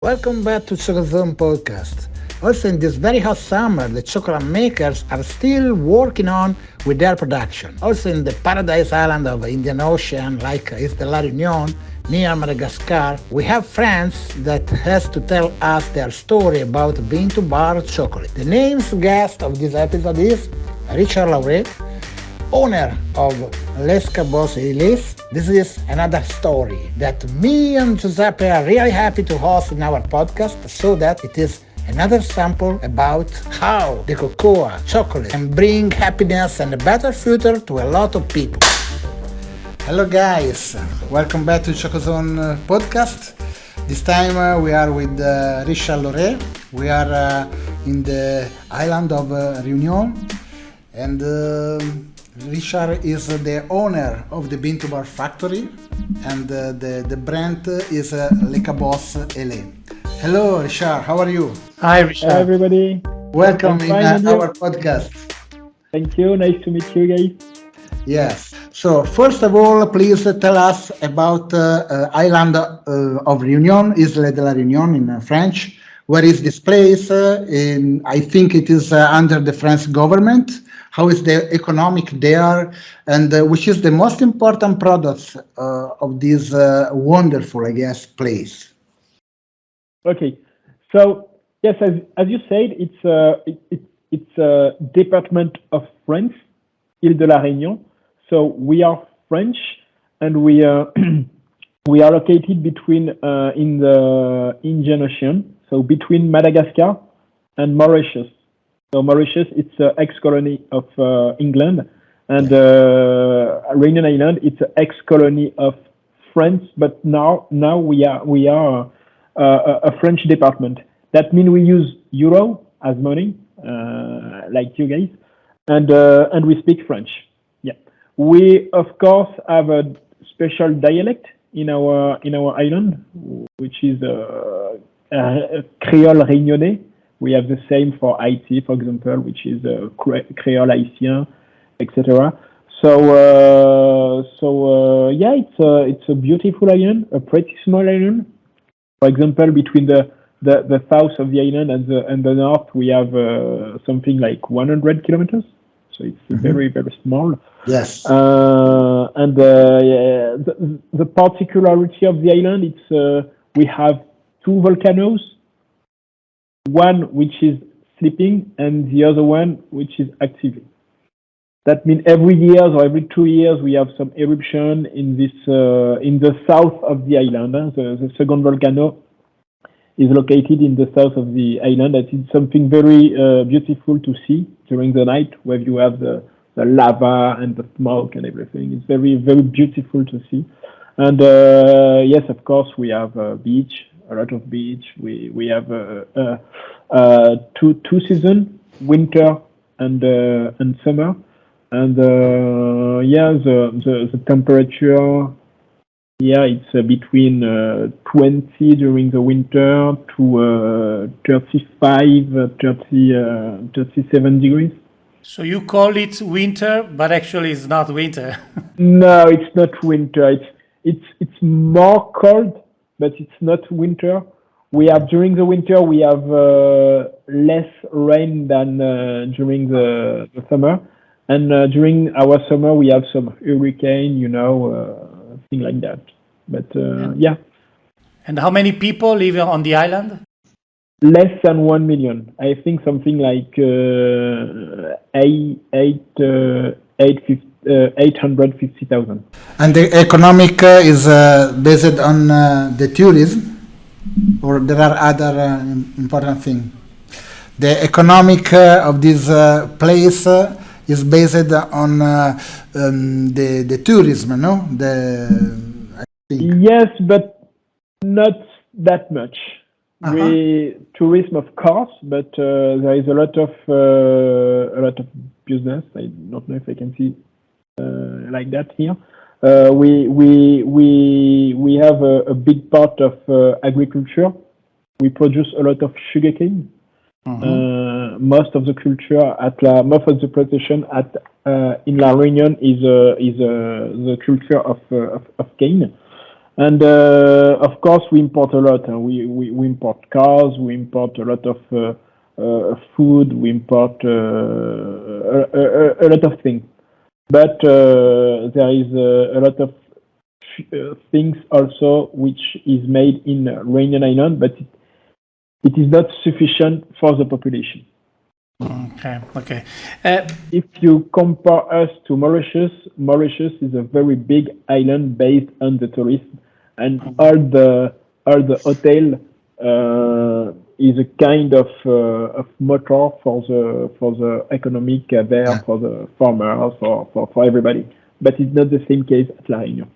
Welcome back to Choco Zone Podcast. Also, in this very hot summer, the chocolate makers are still working on with their production. Also, in the paradise island of the Indian Ocean, like is the La Réunion, near Madagascar, we have friends that has to tell us their story about Bintu Bar chocolate. The name's guest of this episode is Richard Lauret, owner of Les Cabosses Ailées. This is another story that me and Giuseppe are really happy to host in our podcast so that it is another sample about how the cocoa chocolate can bring happiness and a better future to a lot of people. Hello guys, welcome back to Chocozone Podcast. This time we are with Richard Lauret. We are in the island of Réunion, and Richard is the owner of the Bintu Bar factory, and the brand is Les Cabosses Ailées. Hello Richard, how are you? Hi, Richard. Hi, everybody. Welcome in and you? our podcast. Thank you. Nice to meet you guys. Yes. So first of all, please tell us about island of Réunion, Isle de la Réunion in French. Where is this place? I think it is under the French government. How is the economic there, and which is the most important products of this wonderful, I guess, place? Okay. So yes, as you said, it's a department of France, Île de la Réunion. So we are French, and we we are located between in the Indian Ocean, so between Madagascar and Mauritius. So Mauritius, it's an ex-colony of England, and Réunion Island, it's an ex-colony of France. But now we are a French department. That means we use euro as money, like you guys, and we speak French. Yeah, we of course have a special dialect in our island, which is Creole Réunionnais. We have the same for IT, for example, which is Creole Haïtien, etc. So yeah, it's a beautiful island, a pretty small island. For example, between the south of the island and the north, we have something like 100 kilometers. So it's very, very small. Yes. And the particularity of the island, it's we have two volcanoes. One which is sleeping and the other one which is active. That means every year or every 2 years we have some eruption in this in the south of the island. The second volcano is located in the south of the island. That is something very beautiful to see during the night, where you have the lava and the smoke and everything. It's very, very beautiful to see. And yes, of course, we have a beach. A lot of beach. We have two seasons, winter and summer, and yeah, the temperature, yeah, it's between 20 during the winter to 35, 37 degrees. So you call it winter, but actually it's not winter. No, it's not winter. It's more cold, but it's not winter. We have during the winter we have less rain than during the summer, and during our summer we have some hurricane, thing like that. But yeah. And how many people live on the island? Less than 1 million. I think something like 850,000. And the economic is based on the tourism, or there are other important things? The economic of this place is based on the tourism, no? I think. Yes, but not that much. Tourism, of course, but there is a lot of business. I don't know if I can see like that here. We have a big part of agriculture. We produce a lot of sugarcane. Most of the culture most of the production in La Réunion is the culture of cane. And of course, we import a lot. We import cars, we import a lot of food, we import a lot of things. But there is a lot of things also which is made in Réunion Island, but it is not sufficient for the population. Okay. If you compare us to Mauritius is a very big island based on the tourism, and all the hotel is a kind of motor for the economic there, for the farmers, for everybody. But it's not the same case at La Réunion.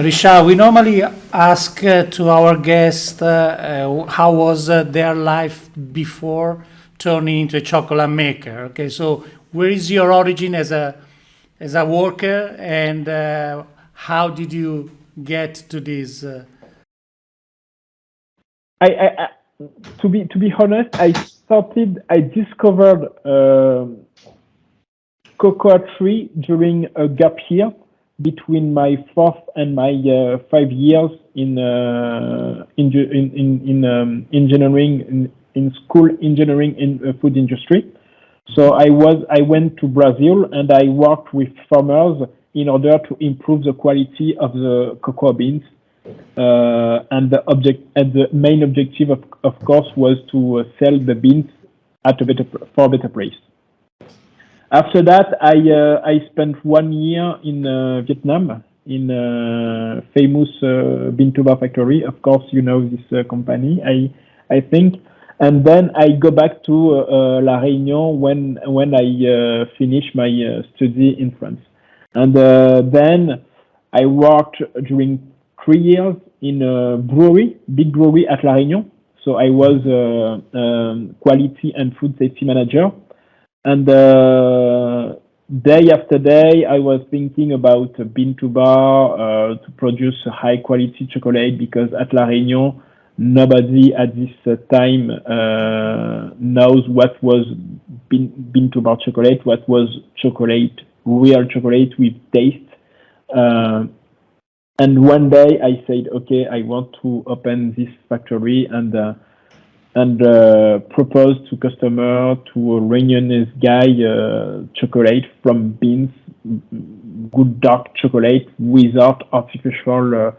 Richard, we normally ask to our guests how was their life before turning into a chocolate maker. Okay, so where is your origin as a worker, and how did you get to this? To be honest, I discovered cocoa tree during a gap year between my 4th and my 5 years in engineering, in school engineering in food industry. So I went to Brazil and I worked with farmers in order to improve the quality of the cocoa beans. And the main objective, of course, was to sell the beans for a better price. After that, I spent 1 year in Vietnam in famous Bintu Bar factory. Of course, you know this company, I think. And then I go back to La Réunion when I finish my study in France. And then I worked during 3 years in a brewery, big brewery at La Réunion. So I was quality and food safety manager. And day after day, I was thinking about Bintu Bar to produce a high quality chocolate, because at La Réunion, nobody at this time knows what was Bintu Bar chocolate, what was chocolate, real chocolate with taste. And one day I said, okay, I want to open this factory and propose to customer, to a Réunionnais guy, chocolate from beans, good dark chocolate without artificial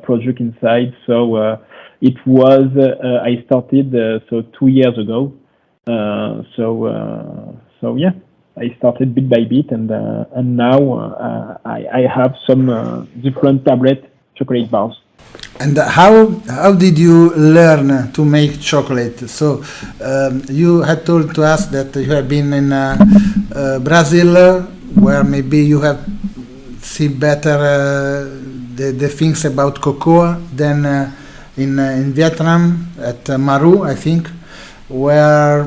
product inside. So it was I started 2 years ago. So yeah, I started bit by bit, and now I have some different tablet chocolate bars. And how did you learn to make chocolate? So you had told to us that you have been in Brazil, where maybe you have seen better the things about cocoa than in Vietnam at Maru, I think, where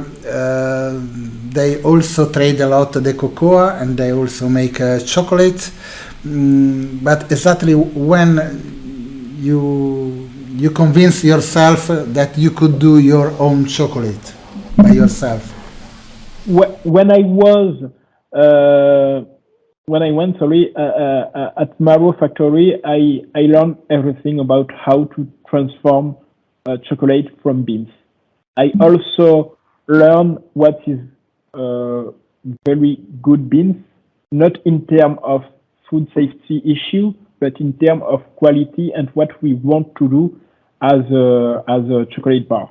they also trade a lot the cocoa and they also make chocolate. But exactly when you convince yourself that you could do your own chocolate by yourself? When I went at Maru factory, I learned everything about how to transform chocolate from beans. I also learned what is very good beans, not in terms of food safety issue, but in terms of quality and what we want to do as a chocolate bar.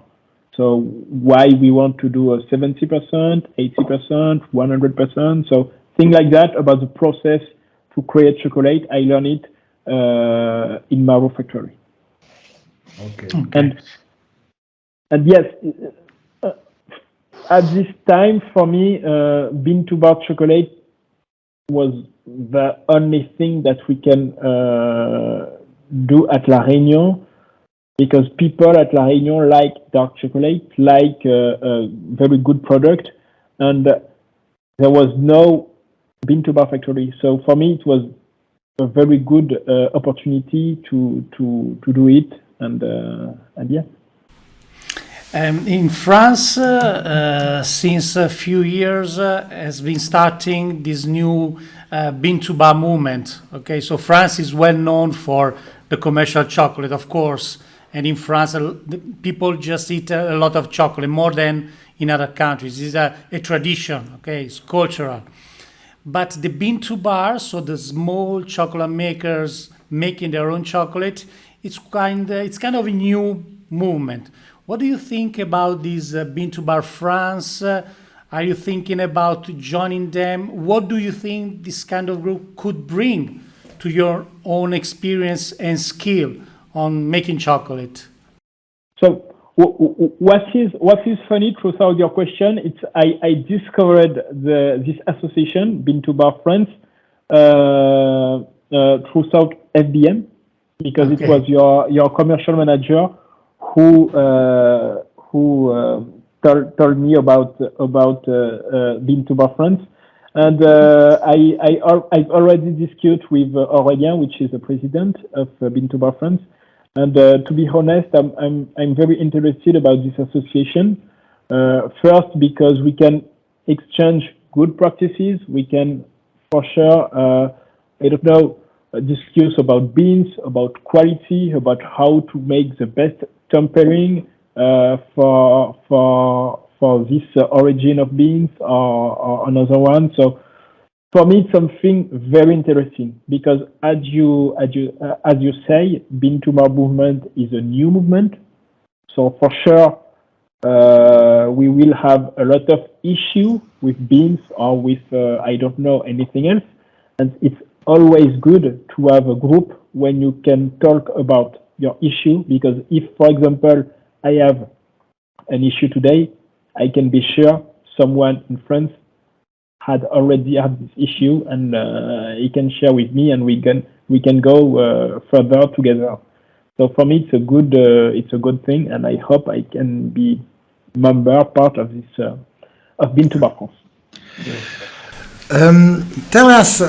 So why we want to do a 70%, 80%, 100%. So things like that about the process to create chocolate. I learned it in Maru factory. Okay. And yes, at this time for me, Bintu Bar chocolate was the only thing that we can do at La Réunion, because people at La Réunion like dark chocolate, like a very good product, and there was no Bintu Bar factory. So for me, it was a very good opportunity to do it, and yeah. In France, since a few years, has been starting this new Bintu Bar movement. Okay, so France is well known for the commercial chocolate, of course. And in France, people just eat a lot of chocolate, more than in other countries. It's a tradition, okay? It's cultural. But the Bintu Bar, so the small chocolate makers making their own chocolate, it's kind of a new movement. What do you think about this Bintu Bar France? Are you thinking about joining them? What do you think this kind of group could bring to your own experience and skill on making chocolate? So what is funny throughout your question? It's I discovered this association Bintu Bar France throughout FBM, because it was your commercial manager who told me about Bintu Bar France, and I've already discussed with Aurélien, which is the president of Bintu Bar France. And to be honest, I'm very interested about this association. First, because we can exchange good practices. We can, for sure, discuss about beans, about quality, about how to make the best tempering for this origin of beans or another one. So for me, it's something very interesting, because as you say, Bintu Bar movement is a new movement. So for sure, we will have a lot of issue with beans or with anything else, and it's always good to have a group when you can talk about your issue, because if, for example, I have an issue today, I can be sure someone in France had already had this issue, and he can share with me, and we can go further together. So for me, it's a good thing, and I hope I can be part of this of Bintu Bar France. Tell us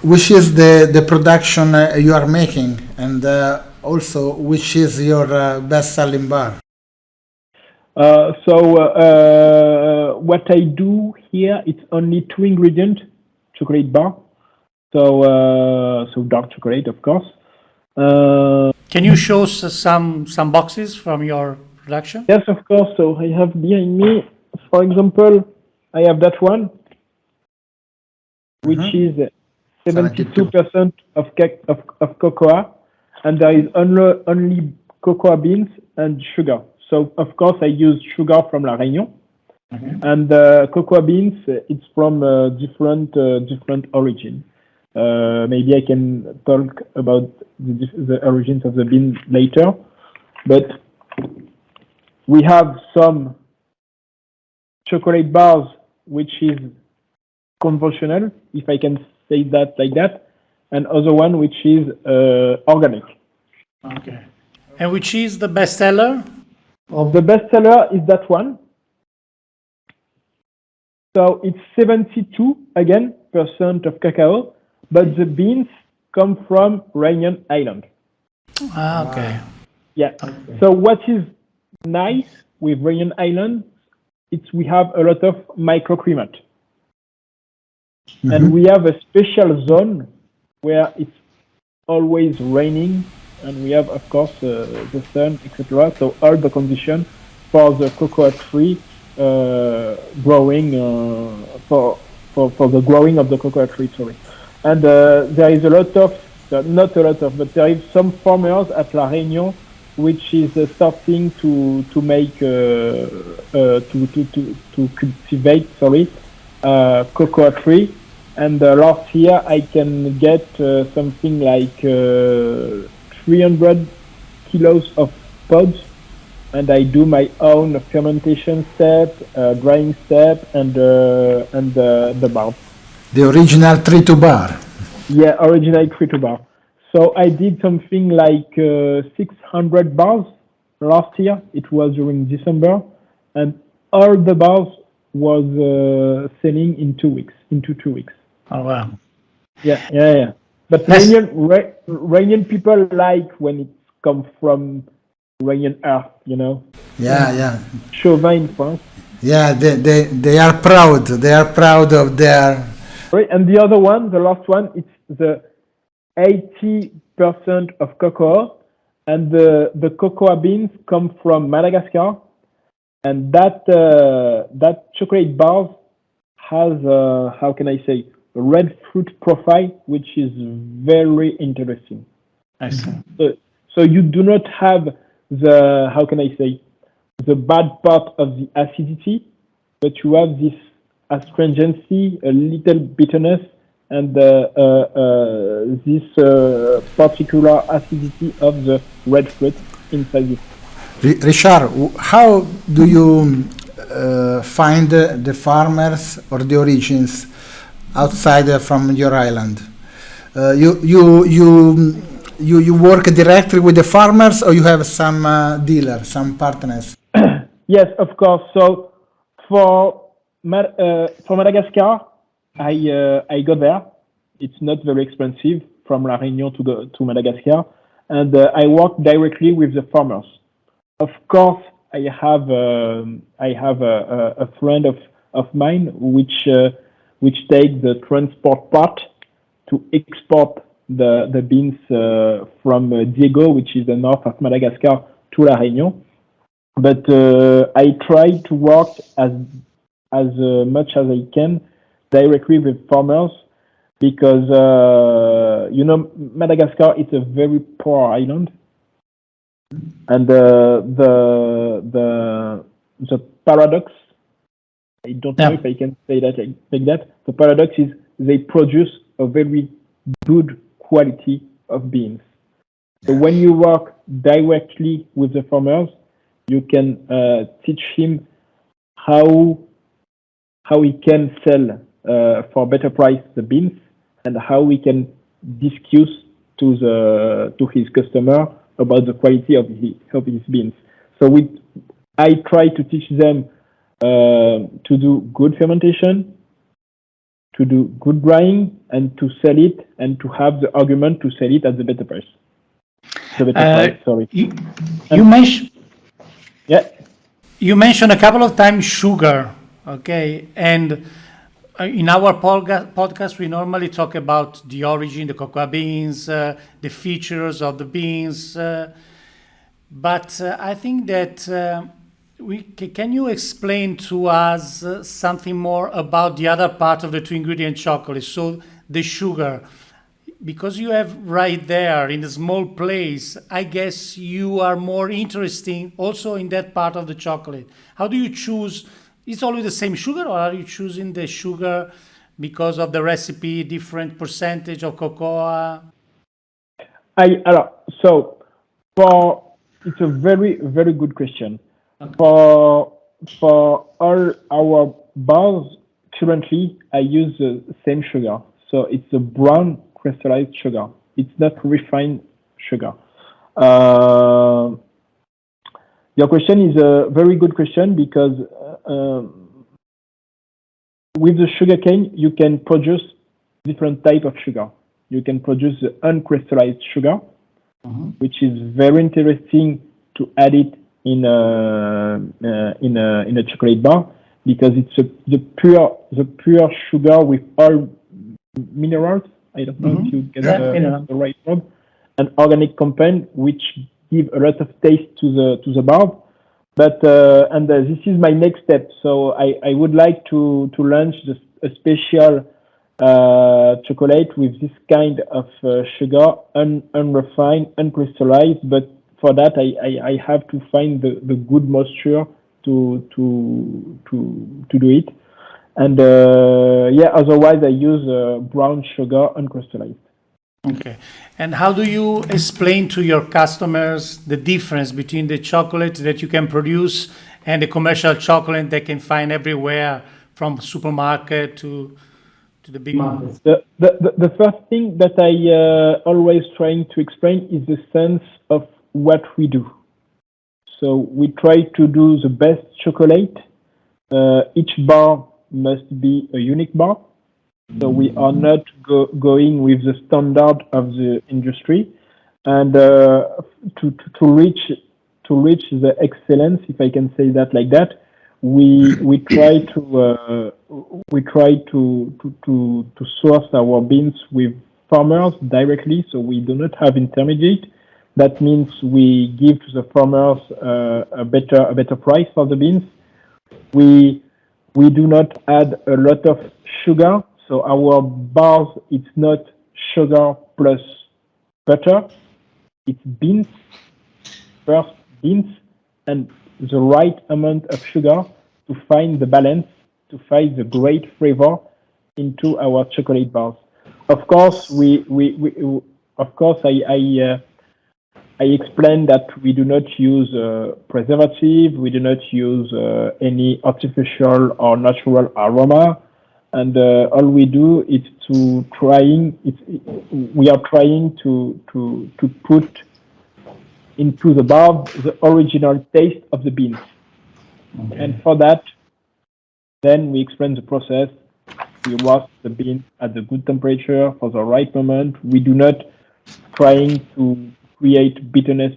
which is the production you are making, and also which is your best-selling bar. What I do here, it's only 2 ingredients, chocolate bar. So dark chocolate, of course. Can you show us some boxes from your production? Yes, of course. So I have behind me, for example, I have that one, which is 72% of cocoa, and there is only cocoa beans and sugar. So of course I use sugar from La Réunion, and cocoa beans, it's from different origin. Maybe I can talk about the origins of the bean later, but we have some chocolate bars which is conventional, if I can say that like that, and other one which is organic. Okay. And which is the best seller? The best seller is that one. So it's 72% of cacao, but the beans come from Réunion Island. Okay. Yeah. Okay. So what is nice with Réunion Island, we have a lot of microclimate. And we have a special zone where it's always raining, and we have, of course, the sun, etc. So all the conditions for the cocoa tree growing, for the growing of the cocoa tree. Sorry. And there is not a lot of, but there is some farmers at La Réunion which is starting to make to cultivate cocoa tree. And last year I can get something like 300 kilos of pods, and I do my own fermentation step, drying step, and the bar. The original 3-2 bar. Yeah, original 3-2 bar. So I did something like 600 bars last year. It was during December, and all the bars was selling in 2 weeks. Into 2 weeks. Oh wow! Yeah. But Réunion people like when it comes from Réunion earth, Yeah. Chauvin in France. Yeah, they are proud. They are proud of their. Right, and the other one, the last one, it's the 80 80% of cocoa, and the cocoa beans come from Madagascar, and that chocolate bars has how can I say, a red fruit profile, which is very interesting. I see. So you do not have the, how can I say, the bad part of the acidity, but you have this astringency, a little bitterness, and this particular acidity of the red fruit inside it. Richard, how do you find the farmers or the origins outside from your island? You work directly with the farmers, or you have some dealers, some partners? Yes, of course. So for Madagascar, I go there. It's not very expensive from La Réunion to Madagascar, and I work directly with the farmers. Of course, I have a friend of mine which takes the transport part to export the beans from Diego, which is the north of Madagascar, to La Réunion. But I try to work as much as I can directly with farmers, because Madagascar is a very poor island, and the paradox, I don't know if I can say that like that. The paradox is they produce a very good quality of beans. So when you work directly with the farmers, you can teach him how he can sell for better price the beans, and how we can discuss to his customer about the quality of his beans. So I try to teach them to do good fermentation, to do good drying, and to sell it, and to have the argument to sell it at the better price. The better price, sorry. You mentioned. Yeah. You mentioned a couple of times sugar, okay? And in our podcast, we normally talk about the origin, the cocoa beans, the features of the beans. But I think that can you explain to us something more about the other part of the two-ingredient chocolate, so the sugar? Because you have right there in a small place, I guess you are more interesting also in that part of the chocolate. How do you choose? It's always the same sugar, or are you choosing the sugar because of the recipe, different percentage of cocoa? So it's a very, very good question. Okay. For all our bars, currently I use the same sugar. So it's a brown crystallized sugar. It's not refined sugar. Your question is a very good question, because with the sugar cane, you can produce different type of sugar. You can produce the uncrystallized sugar, which is very interesting to add it in a chocolate bar, because it's the pure sugar with all minerals. I don't know if you get the right word. An organic compound which give a lot of taste to the bar. But this is my next step. So I would like to launch a special chocolate with this kind of sugar, unrefined, uncrystallized. But for that, I have to find the good moisture to do it. And otherwise I use brown sugar, uncrystallized. Okay. And how do you explain to your customers the difference between the chocolate that you can produce and the commercial chocolate they can find everywhere, from supermarket to the big markets? The first thing that I always trying to explain is the sense of what we do. So we try to do the best chocolate. Each bar must be a unique bar. So we are not going with the standard of the industry, and to reach the excellence, if I can say that like that, we try to source our beans with farmers directly, so we do not have intermediate. That means we give to the farmers a better price for the beans. We do not add a lot of sugar, so our bars, it's not sugar plus butter, it's beans, first beans, and the right amount of sugar to find the balance, to find the great flavor into our chocolate bars. Of course, I explained that we do not use preservative, we do not use any artificial or natural aroma, and all we do is we are trying to put into the bar the original taste of the beans. Okay. And for that, then we explain the process. We roast the beans at the good temperature for the right moment. We do not trying to create bitterness,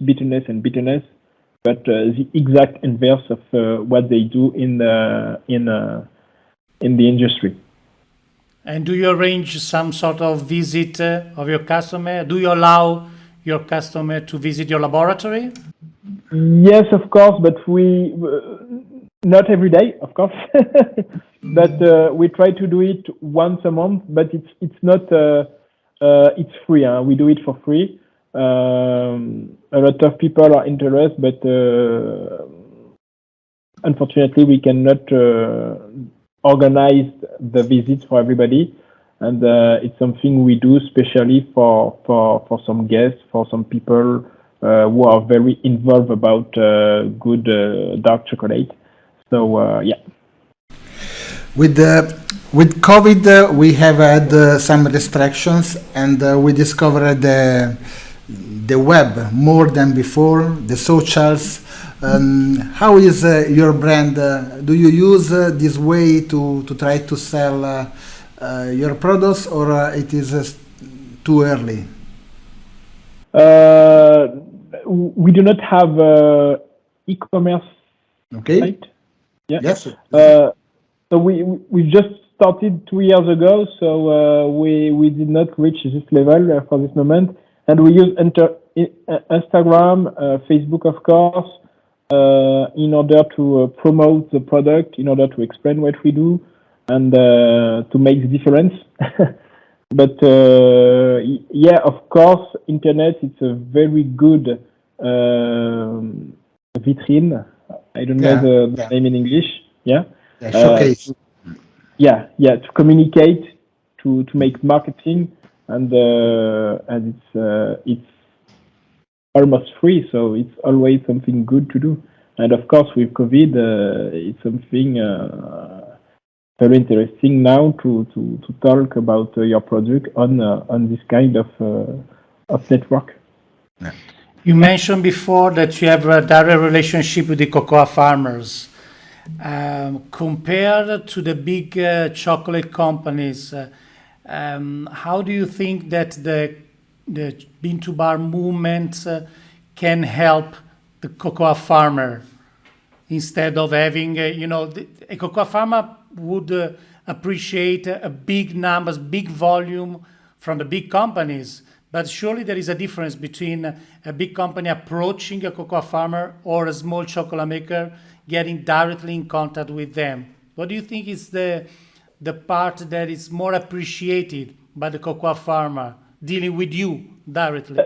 but the exact inverse of what they do in the industry. And do you arrange some sort of visit of your customer? Do you allow your customer to visit your laboratory? Yes, of course, but we not every day, of course, but we try to do it once a month. But it's not it's free. We do it for free. A lot of people are interested, but unfortunately, we cannot organize the visits for everybody, and it's something we do especially for some guests, for some people who are very involved about good dark chocolate. So yeah. With COVID, we have had some restrictions, and we discovered the web more than before, the socials. How is your brand? Do you use this way to try to sell your products, or it is too early? We do not have e-commerce site. Yeah. Yes. So we just started 2 years ago, so we did not reach this level for this moment, and we use Instagram, Facebook, of course, in order to promote the product, in order to explain what we do, and to make the difference. But yeah, of course, internet it's a very good vitrine. I don't know the name in English. Yeah. Showcase. Yeah, to communicate, to make marketing, and it's almost free, so it's always something good to do. And of course, with COVID, it's something very interesting now to talk about your product on this kind of network. Yeah. You mentioned before that you have a direct relationship with the cocoa farmers. Compared to the big chocolate companies, how do you think that the Bintu Bar movement can help the cocoa farmer instead of having, a cocoa farmer would appreciate a big numbers, big volume from the big companies. But surely there is a difference between a big company approaching a cocoa farmer or a small chocolate maker getting directly in contact with them. What do you think is the part that is more appreciated by the cocoa farmer dealing with you directly?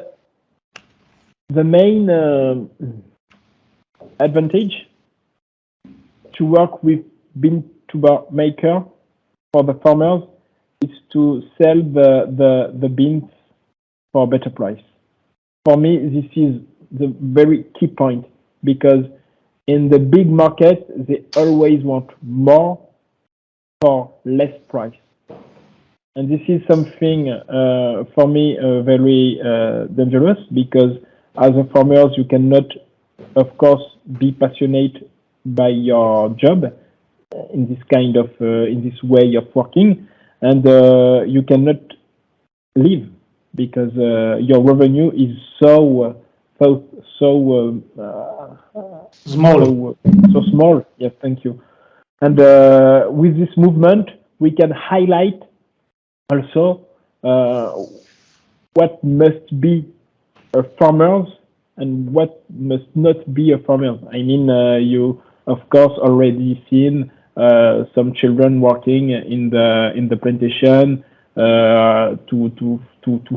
The main advantage to work with Bintu Bar maker for the farmers is to sell the beans for a better price. For me, this is the very key point, because in the big market, they always want more for less price. And this is something for me very dangerous, because as a farmer, you cannot, of course, be passionate by your job in this kind of in this way of working, and you cannot live because your revenue is so small. So small. Yes, thank you. And with this movement, we can highlight also what must be a farmers and what must not be a farmer. I mean, you of course already seen some children working in the plantation to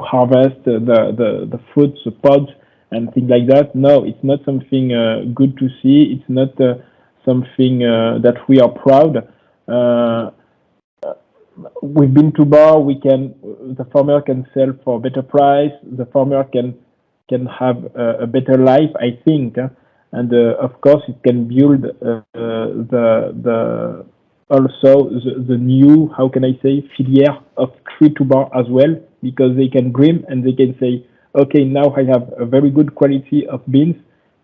harvest the fruits, the pods, and things like that. No, it's not something good to see. It's not something that we are proud. With Bintu Bar, the farmer can sell for a better price. The farmer can have a better life, I think, and of course it can build the new, how can I say, filière of tree to bar as well, because they can dream and they can say, okay, now I have a very good quality of beans.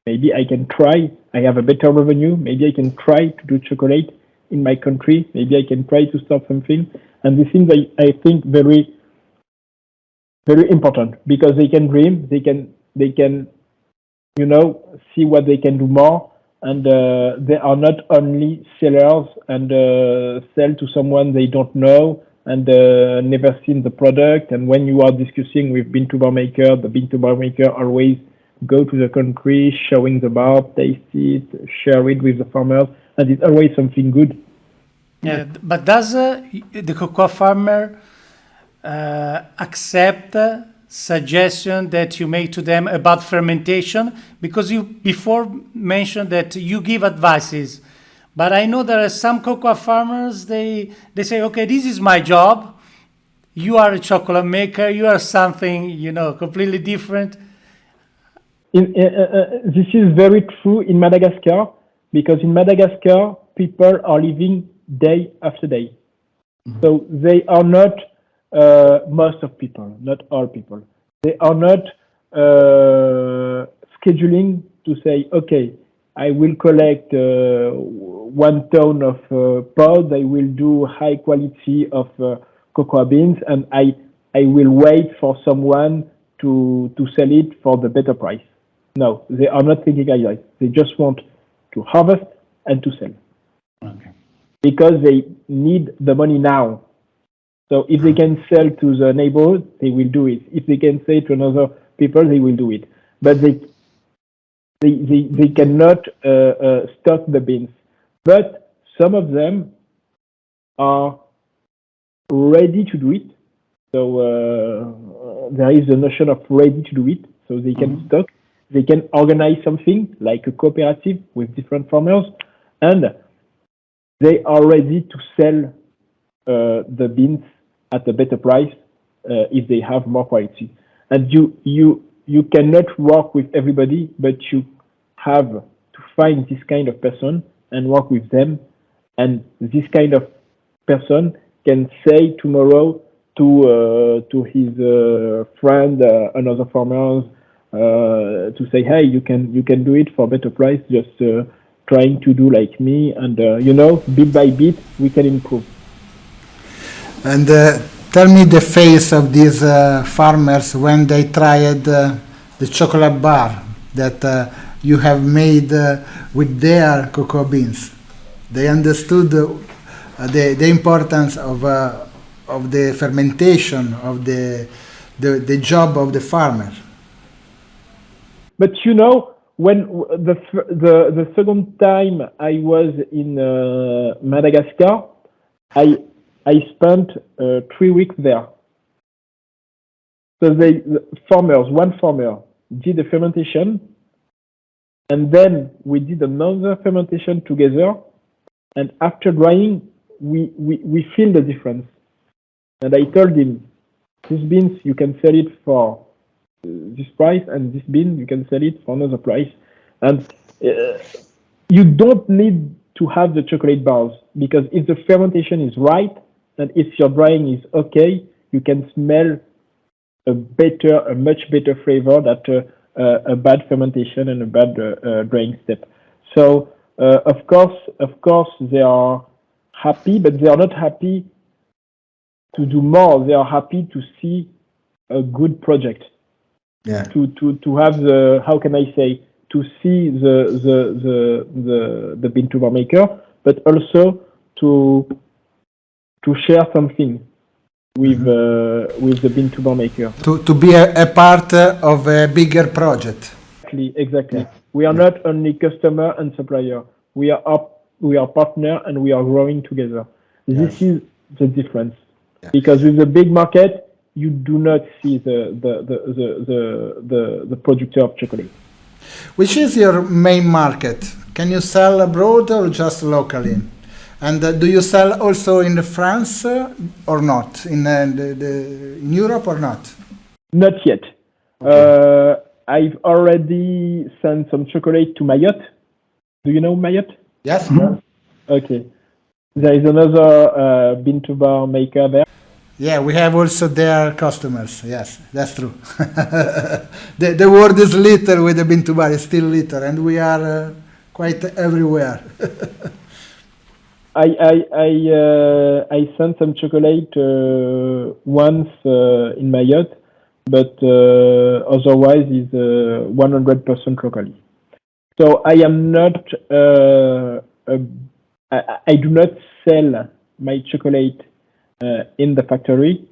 Maybe I can try. I have a better revenue. Maybe I can try to do chocolate in my country. Maybe I can try to start something. And this is, I think, very, very important, because they can dream. They can, see what they can do more. And they are not only sellers and sell to someone they don't know and never seen the product. And when you are discussing with Bintu Bar maker, the Bintu Bar maker always go to the country, showing the bar, taste it, share it with the farmers, and it's always something good. Yeah, but does the cocoa farmer accept suggestion that you make to them about fermentation? Because you before mentioned that you give advices, but I know there are some cocoa farmers, they say, okay, this is my job. You are a chocolate maker. You are something, completely different. This is very true in Madagascar, because in Madagascar, people are living day after day. Mm-hmm. So they are not, most of people, not all people, they are not scheduling to say, okay, I will collect 1 ton of pods, I will do high quality of cocoa beans, and I will wait for someone to sell it for the better price. No, they are not thinking like that. They just want to harvest and to sell. Okay. Because they need the money now. So if they can sell to the neighborhood, they will do it. If they can sell to another people, they will do it. But they cannot stock the beans. But some of them are ready to do it. So there is a notion of ready to do it. So they can stock. They can organize something like a cooperative with different farmers, and they are ready to sell the beans at a better price if they have more quality. And you cannot work with everybody, but you have to find this kind of person and work with them. And this kind of person can say tomorrow to his friend, another farmer, to say, hey, you can do it for a better price, just trying to do like me, and bit by bit we can improve. And tell me the face of these farmers when they tried the chocolate bar that you have made with their cocoa beans. They understood the importance of the fermentation, of the job of the farmer. But when the second time I was in Madagascar, I spent 3 weeks there. So one farmer did the fermentation, and then we did another fermentation together. And after drying, we feel the difference. And I told him, these beans you can sell it for this price, and this bean you can sell it for another price. And you don't need to have the chocolate bars, because if the fermentation is right and if your drying is okay, you can smell a much better flavor than a bad fermentation and a bad drying step. So of course they are happy, but they are not happy to do more. They are happy to see a good project. Yeah. To have the, how can I say, to see the Bintu Bar maker, but also to share something. with the Bintu Bar maker. To be a part of a bigger project. Exactly. Yeah. We are not only customer and supplier. We are partner and we are growing together. This is the difference. Yeah. Because with the big market, you do not see the producer of chocolate. Which is your main market? Can you sell abroad or just locally? And do you sell also in France or not? In Europe or not? Not yet. Okay. I've already sent some chocolate to Mayotte. Do you know Mayotte? Yes. Okay. There is another Bintu Bar maker there. Yeah, we have also their customers. Yes, that's true. The world is little with the Bintu Bar, it's still little, and we are quite everywhere. I sent some chocolate once in Mayotte, but otherwise is 100% locally. So I am not. I do not sell my chocolate in the factory.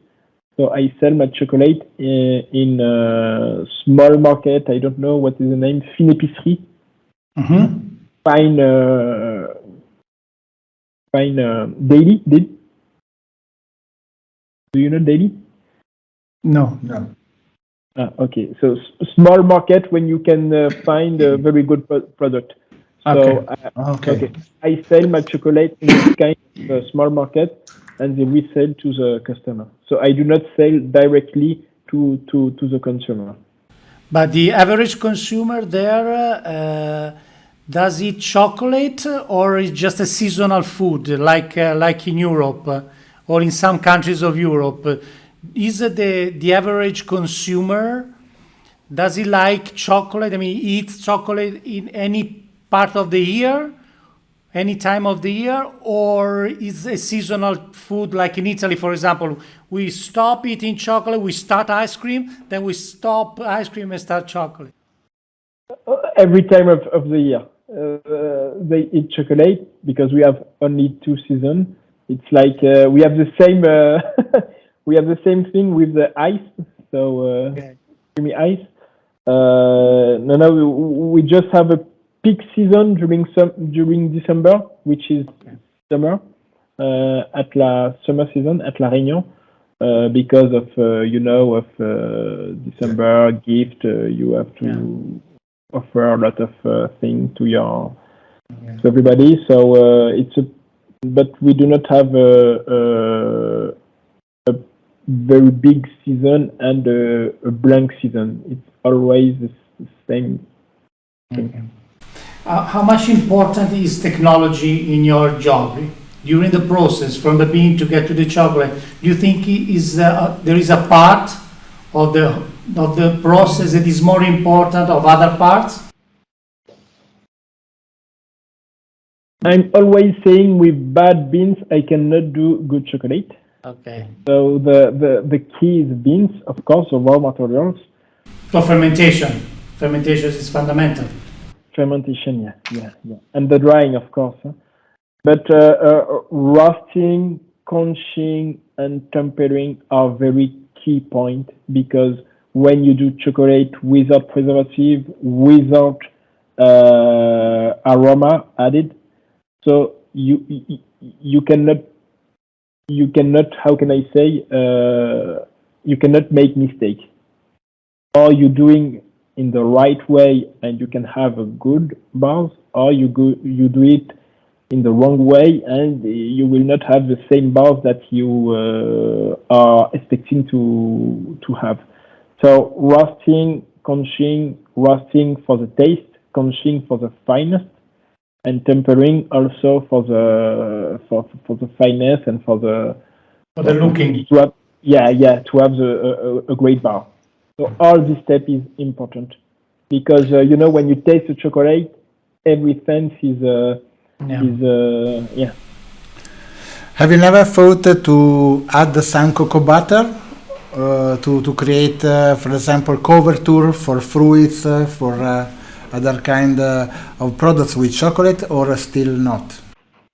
So I sell my chocolate in a small market. I don't know what is the name. Fine épicerie. Fine. Daily. Do you know Daily? No. Okay. So small market when you can find a very good product. So Okay. I sell my chocolate in this kind of small market, and they resell to the customer. So I do not sell directly to the consumer. But the average consumer there, does eat chocolate or is just a seasonal food like in Europe or in some countries of Europe? Is the average consumer, does he like chocolate? I mean, eats chocolate in any part of the year, any time of the year, or is a seasonal food like in Italy, for example? We stop eating chocolate, we start ice cream, then we stop ice cream and start chocolate. Every time of the year. They eat chocolate because we have only 2 seasons. It's like we have the same we have the same thing with the ice. So creamy ice. No, we just have a peak season during December, which is summer at la summer season at La Réunion, because of December gift. You have to offer a lot of things to everybody. So but we do not have a very big season and a blank season. It's always the same thing. How much important is technology in your job during the process from the bean to get to the chocolate? Do you think there is a part of the process that is more important of other parts? I'm always saying with bad beans I cannot do good chocolate. Okay. So the key is beans, of course, the raw materials. So fermentation is fundamental. Fermentation, yeah, and the drying, of course. But roasting, conching, and tempering are very key point, because when you do chocolate without preservative, without aroma added, so you cannot. How can I say? You cannot make mistake. Or you're doing in the right way and you can have a good bars, or you do it in the wrong way and you will not have the same bars that you are expecting to have. So roasting, conching, roasting for the taste, conching for the finest, and tempering also for the fineness and for the looking. To have a great bar. So all this step is important, because when you taste the chocolate, everything is. Have you never thought to add some cocoa butter to create, for example, coverture for fruits, for other kind of products with chocolate, or still not?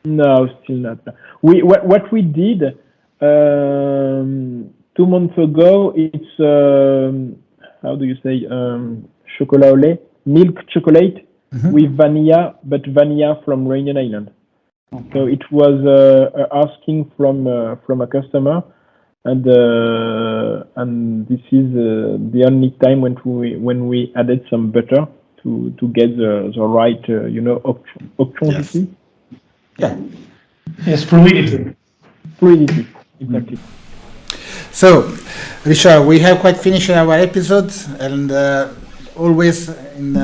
No, still not. What we did, 2 months ago, it's how do you say chocolat au lait, milk chocolate with vanilla, but vanilla from Réunion Island. So it was asking from a customer, and this is the only time when we added some butter to get the right option. Yeah. Yes, fluidity. Fluidity, exactly. So, Richard, we have quite finished our episode, and always in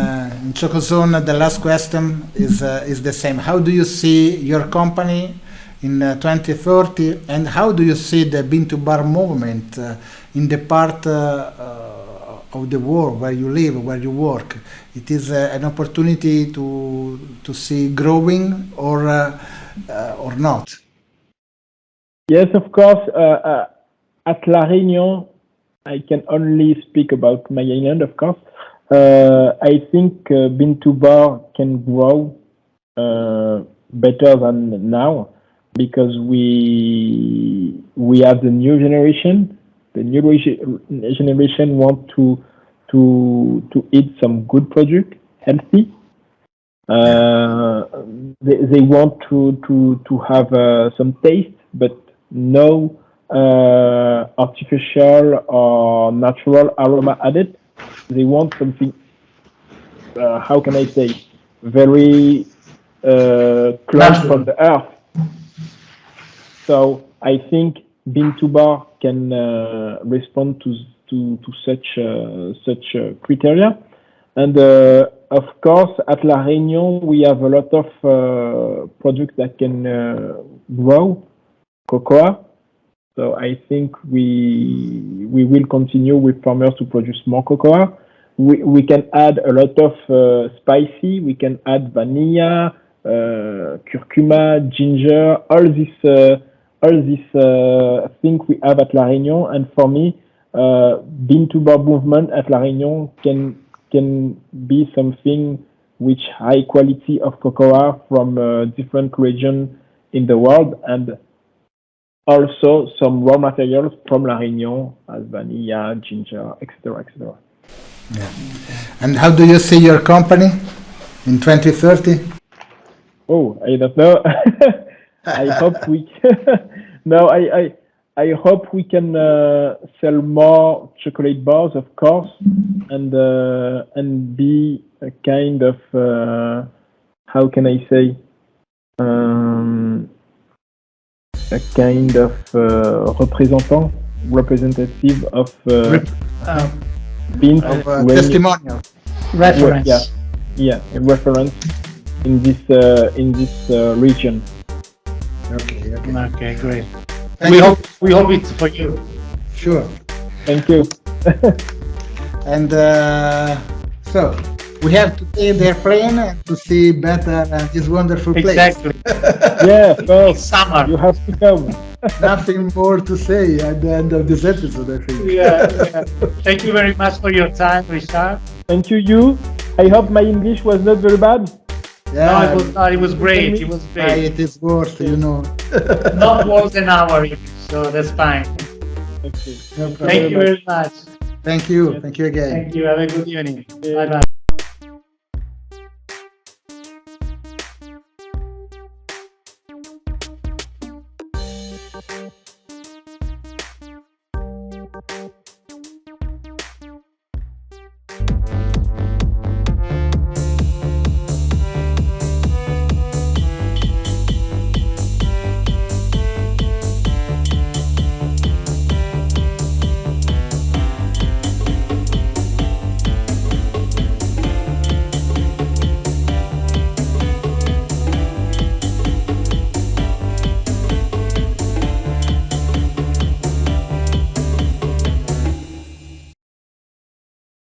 Chocozone, the last question is the same. How do you see your company in 2030, and how do you see the Bintu Bar movement in the part of the world where you live, where you work? It is an opportunity to see growing or not? Yes, of course. At La Réunion, I can only speak about my island, of course. I think Bintu Bar can grow better than now because we have the new generation. The new generation want to eat some good product, healthy. They want to have some taste, but no artificial or natural aroma added. They want something, how can I say, very close from the earth. So I think Bintu Bar can respond to such criteria. And of course, at La Réunion, we have a lot of products that can grow cocoa. So I think we will continue with farmers to produce more cocoa. We can add a lot of spicy. We can add vanilla, curcuma, ginger, all this thing we have at La Réunion. And for me, Bintu Bar movement at La Réunion can be something which high quality of cocoa from different regions in the world, and also some raw materials from La Réunion as vanilla, ginger, etc., etc. Yeah. And how do you see your company in 2030? Oh, I don't know. I hope we no, I hope we can sell more chocolate bars, of course, and be a kind of how can I say a kind of representative of being testimonial reference. Yeah, a reference in this region. Okay, great. We hope it's for you. Sure. Thank you. And so we have to take the airplane to see better this wonderful place. Exactly. Yeah, well, Summer. you have to come. Nothing more to say at the end of this episode, I think. Yeah. Thank you very much for your time, Richard. Thank you. I hope my English was not very bad. Yeah, No, it was not. It was great. It was great. It is worth, Not more than an hour, so that's fine. Okay. Thank you very much. Thank you. Thank you again. Thank you. Have a good evening. Bye bye.